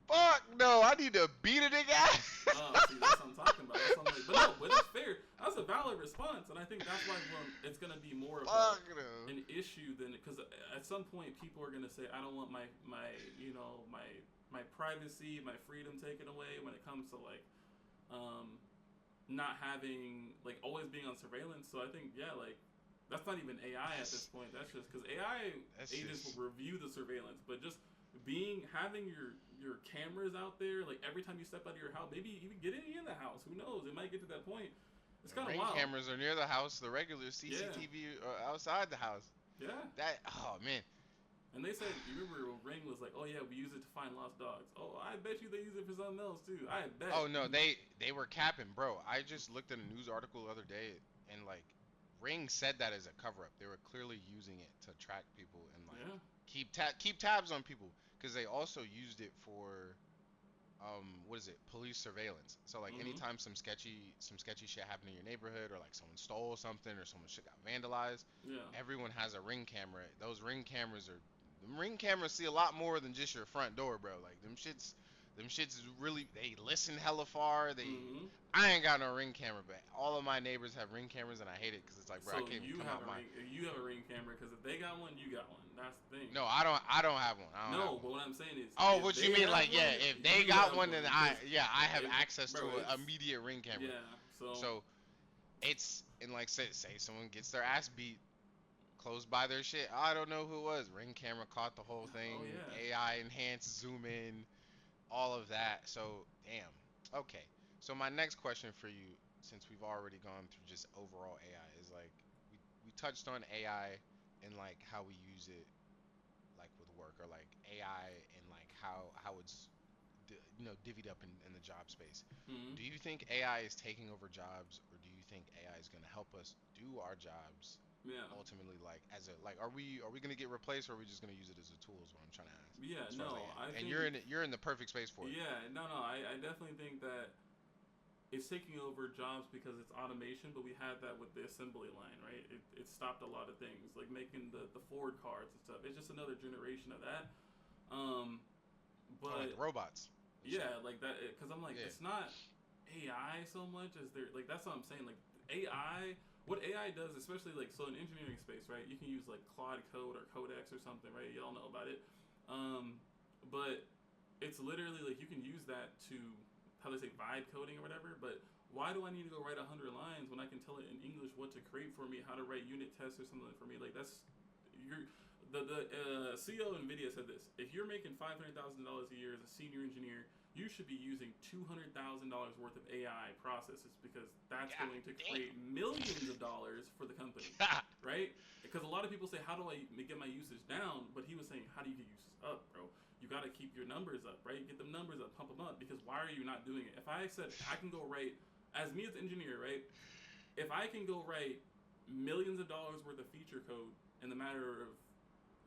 Fuck no, I need to beat a nigga ass. Oh, see, that's what I'm talking about. That's what I'm like, but no, but it's fair. That's a valid response, and I think that's why it's gonna be more of an issue than because at some point people are gonna say, I don't want my you know my privacy, my freedom taken away when it comes to like not having like always being on surveillance. So I think like that's not even AI at this point. That's just because AI agents will review the surveillance, but just having your cameras out there, like every time you step out of your house, maybe even get in the house. Who knows? It might get to that point. It's kind of Ring wild. cameras are near the house. The regular CCTV are outside the house. Yeah. That man. And they said, you remember Ring was like, oh yeah, we use it to find lost dogs. Oh, I bet you they use it for something else too. I bet. Oh no, they were capping, bro. I just looked at a news article the other day, and like Ring said that as a cover up. They were clearly using it to track people and like keep tabs on people because they also used it for what is it, police surveillance. So like anytime some sketchy shit happened in your neighborhood, or like someone stole something, or someone shit got vandalized, everyone has a Ring camera. Those Ring cameras see a lot more than just your front door, bro. Like them shits really, they listen hella far. I ain't got no Ring camera, but all of my neighbors have Ring cameras, and I hate it because it's like, bro, I can't even come out my. You have a Ring camera because if they got one, you got one. That's the thing. No, I don't have one. But what I'm saying is. Oh, what you mean? Like, yeah, if they got one, then I have access to an immediate Ring camera. Yeah. So it's, and like say someone gets their ass beat close by their shit. I don't know who it was. Ring camera caught the whole thing. Oh, yeah. AI enhanced, zoom in, all of that. So damn. Okay. So my next question for you, since we've already gone through just overall AI, is like we touched on AI and like how we use it like with work, or like AI and like how it's divvied up in the job space. Do you think AI is taking over jobs, or do you think AI is going to help us do our jobs? Yeah. Ultimately, like as a are we going to get replaced, or are we just going to use it as a tool? Is what I'm trying to ask. Yeah. No. I think you're in the perfect space for it. Yeah. No. I definitely think that it's taking over jobs because it's automation, but we had that with the assembly line, right? It stopped a lot of things, like making the Ford cars and stuff. It's just another generation of that. But like the robots. Yeah, like that. Because I'm like, it's not AI so much as they're like. That's what I'm saying. Like AI, what AI does, especially like so in engineering space, right? You can use like Claude Code or Codex or something, right? Y'all know about it. But it's literally like you can use that to how they say vibe coding or whatever. But why do I need to go write 100 lines when I can tell it in English what to create for me, how to write unit tests or something for me? Like that's the CEO of NVIDIA said this: if you're making $500,000 a year as a senior engineer, you should be using $200,000 worth of AI processes, because that's going to create millions of dollars for the company, right? Because a lot of people say, how do I get my usage down? But he was saying, how do you get usage up, bro? You got to keep your numbers up, right? Get them numbers up, pump them up, because why are you not doing it? If I said I can go write, as me as an engineer, right? If I can go write millions of dollars worth of feature code in the matter of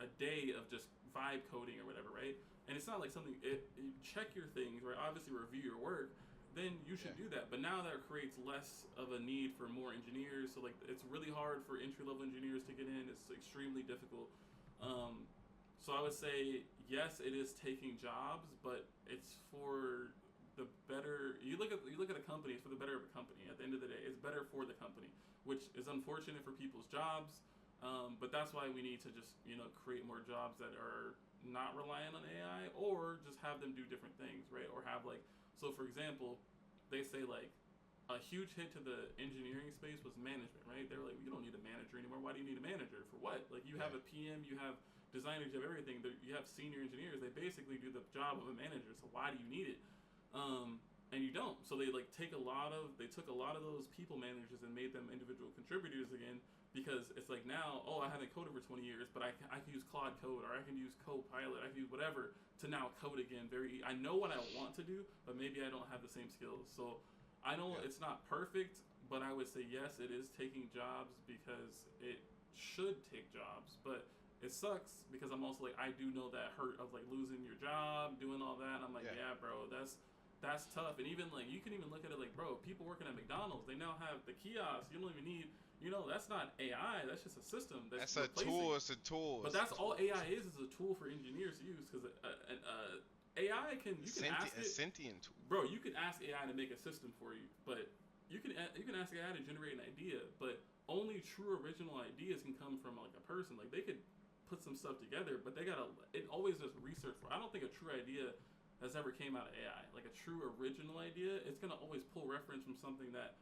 a day of just vibe coding or whatever, right? And it's not like something, you check your things, right? Obviously review your work, then you should do that. But now that creates less of a need for more engineers. So like it's really hard for entry-level engineers to get in. It's extremely difficult. So I would say, yes, it is taking jobs, but it's for the better. You look at a company, it's for the better of a company. At the end of the day, it's better for the company, which is unfortunate for people's jobs. But that's why we need to just, create more jobs that are not reliant on AI, or just have them do different things, right? Or have like, so for example, they say like a huge hit to the engineering space was management, right? They're like, you don't need a manager anymore. Why do you need a manager? For what? Like you have a PM, you have designers, you have everything. You have senior engineers. They basically do the job of a manager. So why do you need it? and you don't. So they like took a lot of those people managers and made them individual contributors again, because it's like now, oh, I haven't coded for 20 years, but I can use Claude Code, or I can use Copilot, I can use whatever to now code again. I know what I want to do, but maybe I don't have the same skills. So I know it's not perfect, but I would say yes, it is taking jobs because it should take jobs, but it sucks because I'm also like, I do know that hurt of like losing your job, doing all that. And I'm like, yeah, bro, that's tough. And even like, you can even look at it like, bro, people working at McDonald's, they now have the kiosks. You don't even need, that's not AI. That's just a system. That's a tool. It's a tool. But that's all AI is a tool for engineers to use, because AI can ask it, a sentient tool. Bro, you can ask AI to make a system for you, but you can ask AI to generate an idea, but only true original ideas can come from like a person. Like they could put some stuff together, but it always does research for. I don't think a true idea has ever came out of AI. Like a true original idea, it's gonna always pull reference from something that,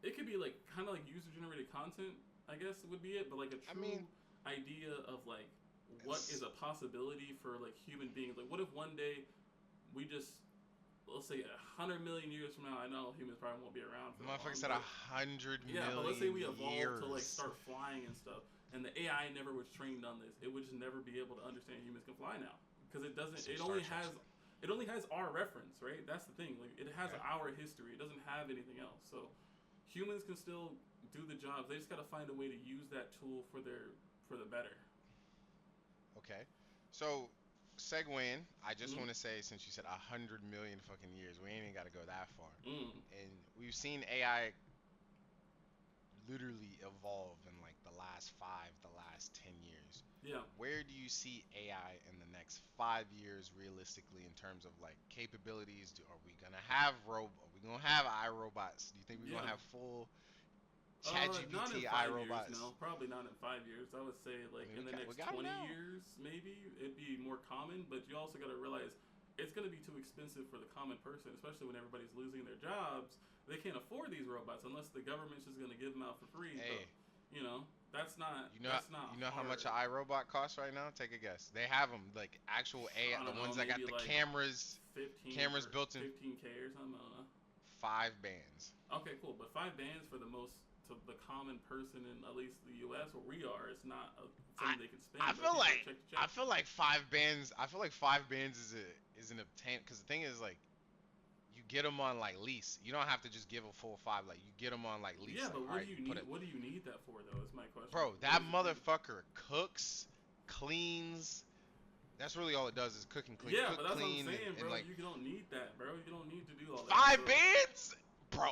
it could be like kind of like user generated content, I guess would be it, but like a true idea of like what is a possibility for like human beings. Like what if one day we just, let's say 100 million years from now, I know humans probably won't be around for motherfuckers said 100 million years. Yeah, but let's say we evolved to like start flying and stuff, and the AI never was trained on this. It would just never be able to understand humans can fly now, because it doesn't. It only has our reference, right? That's the thing. Like it has our history. It doesn't have anything else. So humans can still do the jobs. They just got to find a way to use that tool for the better. Okay, so segueing, I just want to say, since you said 100 million fucking years, we ain't even got to go that far. And we've seen AI literally evolve in like the last 10 years. Yeah. Where do you see AI in the next 5 years realistically in terms of like capabilities? Are we gonna have iRobots? Do you think we're gonna have full ChatGPT iRobots? No, probably not in 5 years. I would say like in the next 20 years, maybe it'd be more common. But you also got to realize it's going to be too expensive for the common person, especially when everybody's losing their jobs. They can't afford these robots unless the government's just going to give them out for free. Hey, but, that's not. You know how much an iRobot costs right now? Take a guess. They have them like actual AI, the ones that got the like cameras built in. 15K or something. I don't know. 5 bands. Okay, cool. But 5 bands for the common person in at least the U.S. where we are, it's not something they can spend. I feel like 5 bands. I feel like 5 bands is an obtain, because the thing is like, you get them on like lease. You don't have to just give a full 5. Like you get them on like lease. Yeah, but like, what do you need that for though? Is my question. Bro, that motherfucker cooks, cleans. That's really all it does is cook and clean. Yeah, cook, but that's clean, what I'm saying, bro. like, you don't need that, bro. You don't need to do all that. 5 bands, bro.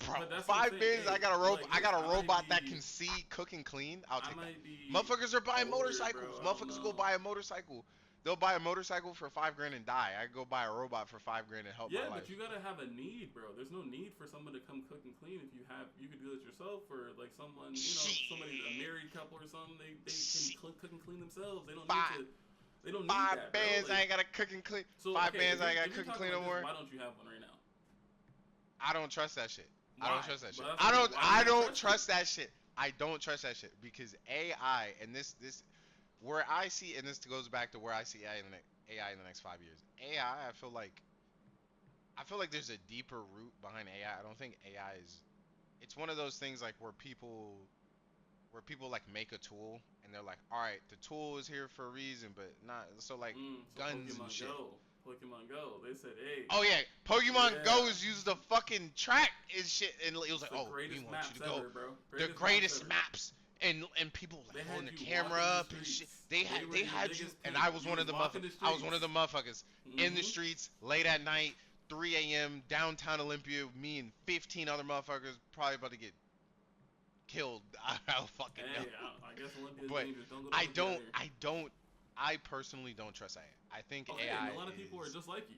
5 bands. I got a robot. I got a robot that can see, cook, and clean. I'll take that. Motherfuckers are buying motorcycles. Motherfuckers go buy a motorcycle. They'll buy a motorcycle for $5,000 and die. I go buy a robot for $5,000 and help my life. Yeah, but you gotta have a need, bro. There's no need for someone to come cook and clean. If you could do it yourself, or like someone, somebody, a married couple or something, they can cook and clean themselves. They don't need to. They don't need 5 bands. I ain't gotta cook and clean. So, 5 bands. I ain't gotta cook and clean no more. Why don't you have one right now? I don't trust that shit. Why? I don't trust that shit. I don't trust that shit. I don't trust that shit because AI and this where I see, and this goes back to where I see AI in the next 5 years. I feel like there's a deeper root behind AI. I don't think AI is. It's one of those things like where people like make a tool and they're like, all right, the tool is here for a reason, but not so like guns Pokemon and shit. Pokemon Go. They said, hey. Oh yeah, Pokemon Go's used the fucking track and shit, and it was like, oh, we want you to go. Bro. The greatest maps, and people like holding the camera up and shit. They had you, and I was one of the motherfuckers in the streets late at night, 3 a.m. downtown Olympia. Me and 15 other motherfuckers probably about to get killed. I don't fucking know. I guess Olympia's but dangerous. I personally don't trust AI. I think AI. And a lot of people are just like you.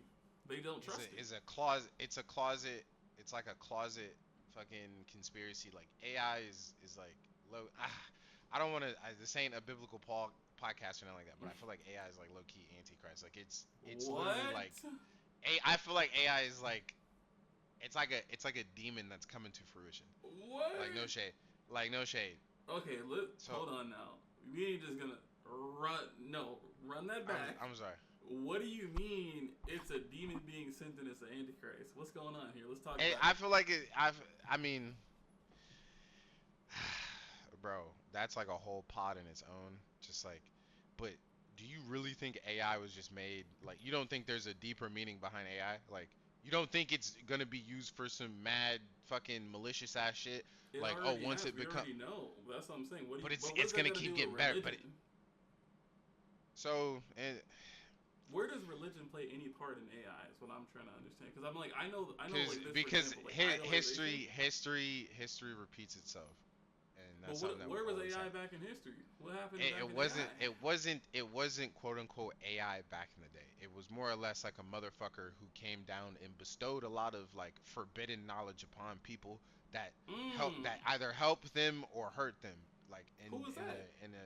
They don't trust it. It's a closet. It's a closet. It's like a closet fucking conspiracy. Like AI is like low. I don't want to. This ain't a biblical podcast or nothing like that. But I feel like AI is like low key antichrist. Like it's literally like. I feel like AI is like. It's like a demon that's coming to fruition. What? Like no shade. Okay, hold on now. We ain't just gonna run that back. I'm sorry. What do you mean it's a demon being sent and it's an antichrist? What's going on here? Let's talk about I it. feel like it. I mean, bro, that's like a whole pod in its own. Just like, but do you really think AI was just made? Like, you don't think there's a deeper meaning behind AI? Like, you don't think it's gonna be used for some mad fucking malicious ass shit? It Like, oh, already once has. it We become, already know. That's what I'm saying. but it's But what it's does that gonna got to keep do with getting better. But religion? it, so and Where does religion play any part in AI? Is what I'm trying to understand. Because I'm like, I know, like this, for because example, like idolization. history repeats itself, and But that's something that where will was always AI happen. back in history? What happened It, back it in wasn't AI? it wasn't it wasn't quote unquote AI back in the day. It was more or less like a motherfucker who came down and bestowed a lot of like forbidden knowledge upon people that Mmm. either helped them or hurt them. Like Who was that? in a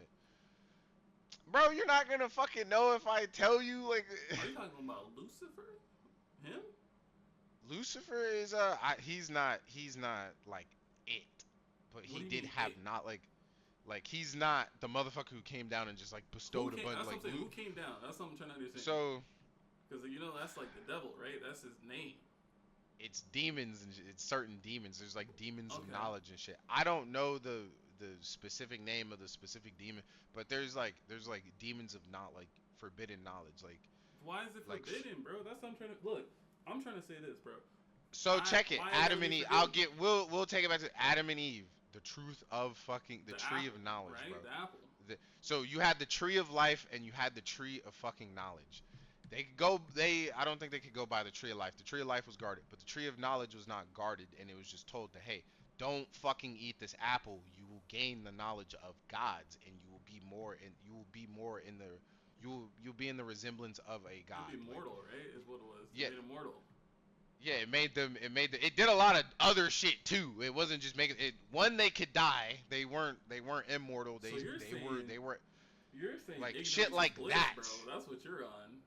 bro, you're not gonna fucking know if I tell you. Like Are you talking about Lucifer? Him? Lucifer is he's not like it, but What he do you did mean have it? not like he's not the motherfucker who came down and just like Who bestowed a came? bunch That's what like I'm saying. Who came down? That's what I'm trying to understand. so Because you know that's like the devil, right? That's his name. it's demons and it's certain demons. There's like demons of Okay. knowledge and shit. I don't know the specific name of the specific demon, but there's like demons of not like forbidden knowledge, Why is it like forbidden, bro? That's what I'm trying to look. I'm trying to say this, bro. so check it. Why it got to Adam be and Eve. I'll forbidden? get we'll take it back to Adam and Eve. The truth of fucking the The tree apple, of knowledge, bro. right? The apple. So you had the tree of life and you had the tree of fucking knowledge. They could go. I don't think they could go by the tree of life. The tree of life was guarded, but the tree of knowledge was not guarded, and it was just told to, hey, don't fucking eat this apple. You will gain the knowledge of gods, and you will be more in the, you'll be in the resemblance of a You'll god. be Like, mortal, right? Is what it was. It yeah, made immortal. yeah. It did a lot of other shit too. It wasn't just making it. One, they could die. They weren't immortal. So They were you're saying like shit ignorance is like bliss, that. bro. That's what you're on.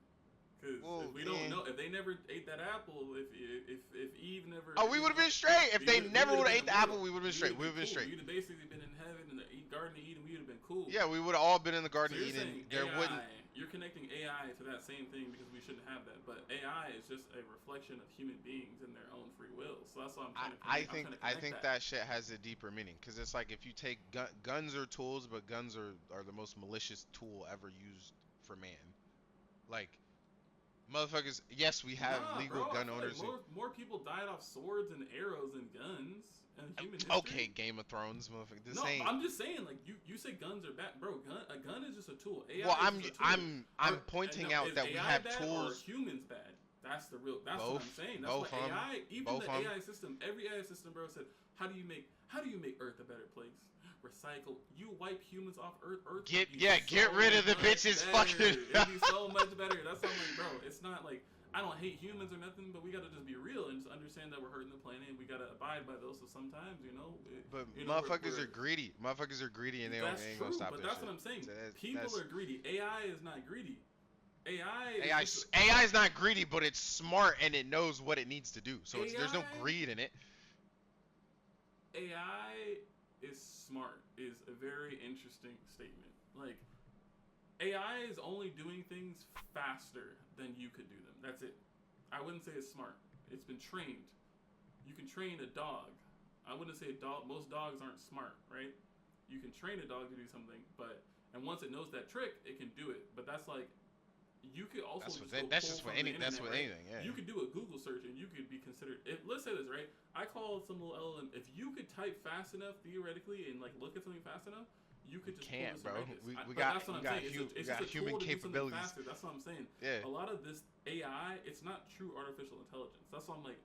Because Well, if we don't yeah. know, if they never ate that apple, if Eve never, Oh, we would have been straight if they we never would would have have ate been the apple. immortal. We would have been We would straight. have We been would have been cool. straight. We'd have basically been in heaven in the Garden of Eden. We'd have been cool. Yeah, we would have all been in the So Garden of you're Eden. saying There wouldn't. AI, you're connecting AI to that same thing because we shouldn't have that. But AI is just a reflection of human beings and their own free will. So that's why I'm trying to connect. I'm trying to I connect think that shit has a deeper meaning because it's like if you take guns are tools, but guns are the most malicious tool ever used for man. Like motherfuckers. Yes, we have Nah, legal bro. I gun feel like owners. more people died off swords and arrows and guns in human Okay, history. Game of Thrones, motherfucker. This No, ain't. I'm just saying, like you say guns are bad, bro. A gun is just a tool. AI Well, is just a tool. I'm pointing out Is that we AI have bad or are tools. humans bad? That's the real. That's what Both, I'm saying. That's both what AI. Even both the AI system, every AI system, bro, said, how do you make Earth a better place? Recycle. You wipe humans off Earth. Earth would be Get so rid of the much bitches. better. Fucking. It'd be so much better. That's what I'm like, bro. It's not like I don't hate humans or nothing, but we gotta just be real and just understand that we're hurting the planet. And we gotta abide by those. So sometimes, But motherfuckers are greedy. Motherfuckers are greedy, and that's ain't gonna true, stop but that that's shit. what I'm saying. So People are greedy. AI is not greedy. AI AI is just AI is not greedy, but it's smart and it knows what it needs to do. So there's no AI. greed in it. AI is smart is a very interesting statement. Like AI is only doing things faster than you could do them. That's it. I wouldn't say it's smart. It's been trained. You can train a dog. I wouldn't say a dog. Most dogs aren't smart, right? You can train a dog to do something, and once it knows that trick, it can do it. But that's like you could also That's just with anything. That's with right? anything. Yeah. You could do a Google search and you could be considered. Let's say this, right? I call some little LLM. If you could type fast enough theoretically and like look at something fast enough, you could just can't, pull bro. this We but got that's what we I'm got, saying. we It's got just a human tool to do something capabilities. faster. That's what I'm saying. Yeah. A lot of this AI, it's not true artificial intelligence. That's why I'm like,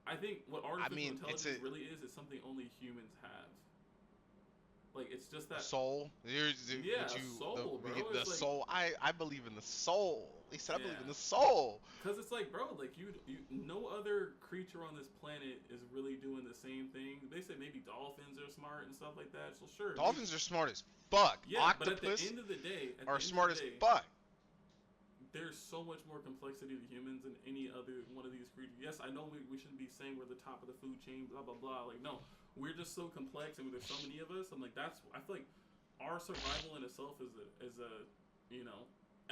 I think what artificial intelligence really is something only humans have. Like it's just that soul. soul, bro. The It's like, soul. I believe in the soul. He said I believe yeah. in the soul. Cause it's like, bro, like you, no other creature on this planet is really doing the same thing. They say maybe dolphins are smart and stuff like that. So sure, Dolphins are smart as fuck. Yeah, Octopus but at the end of the day, are smart as fuck. There's so much more complexity to humans than any other one of these creatures. Yes, I know we shouldn't be saying we're the top of the food chain, blah blah blah. Like no, we're just so complex and there's so many of us. I'm like I feel like our survival in itself is a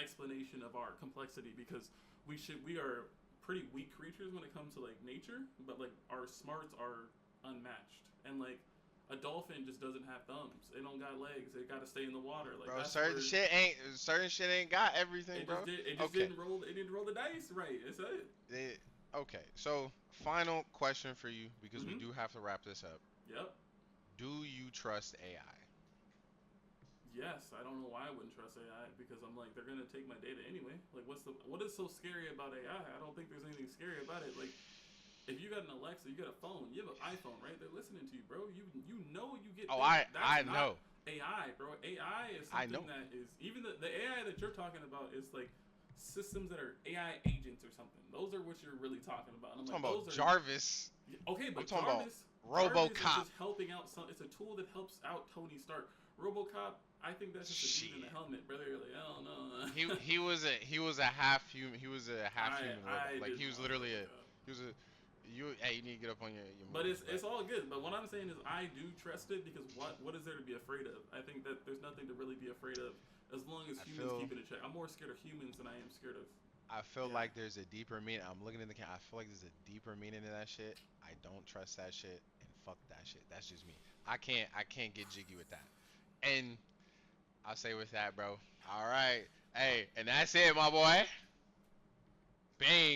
explanation of our complexity because we are pretty weak creatures when it comes to like nature, but like our smarts are unmatched. And like a dolphin just doesn't have thumbs. They don't got legs. They got to stay in the water. Like Bro, that's where certain shit ain't got everything, bro. it just Okay. didn't roll. It didn't roll the dice right. It's it. Okay. So, final question for you because we Mm-hmm. do have to wrap this up. Yep. Do you trust AI? Yes, I don't know why I wouldn't trust AI because I'm like they're gonna take my data anyway. Like what is so scary about AI? I don't think there's anything scary about it. Like if you got an Alexa, you got a phone, you have an iPhone, right? They're listening to you, bro. You know you get Oh, that's I not know. AI, bro. AI is I something know. that is even the AI that you're talking about is like systems that are AI agents or something. Those are what you're really talking about. And I'm I'm like talking about those are Jarvis. okay, I'm but talking about Jarvis is RoboCop. just helping out some. It's a tool that helps out Tony Stark. RoboCop, I think that's just a dude in a Shit. helmet, brother. Like I don't know. He was a half human. He was a half human robot. I Like he didn't was watch literally a RoboCop. he was a you. Hey, you need to get up on your But movies. it's But all good. But what I'm saying is I do trust it because what is there to be afraid of? I think that there's nothing to really be afraid of as long as I humans feel keep it in check. I'm more scared of humans than I am scared of I feel AI. like there's a deeper meaning. I'm looking in the camera. I feel like there's a deeper meaning to that shit. I don't trust that shit and fuck that shit. That's just me. I can't get jiggy with that. And I'll say with that, bro. All right. Hey, and that's it, my boy. Bang.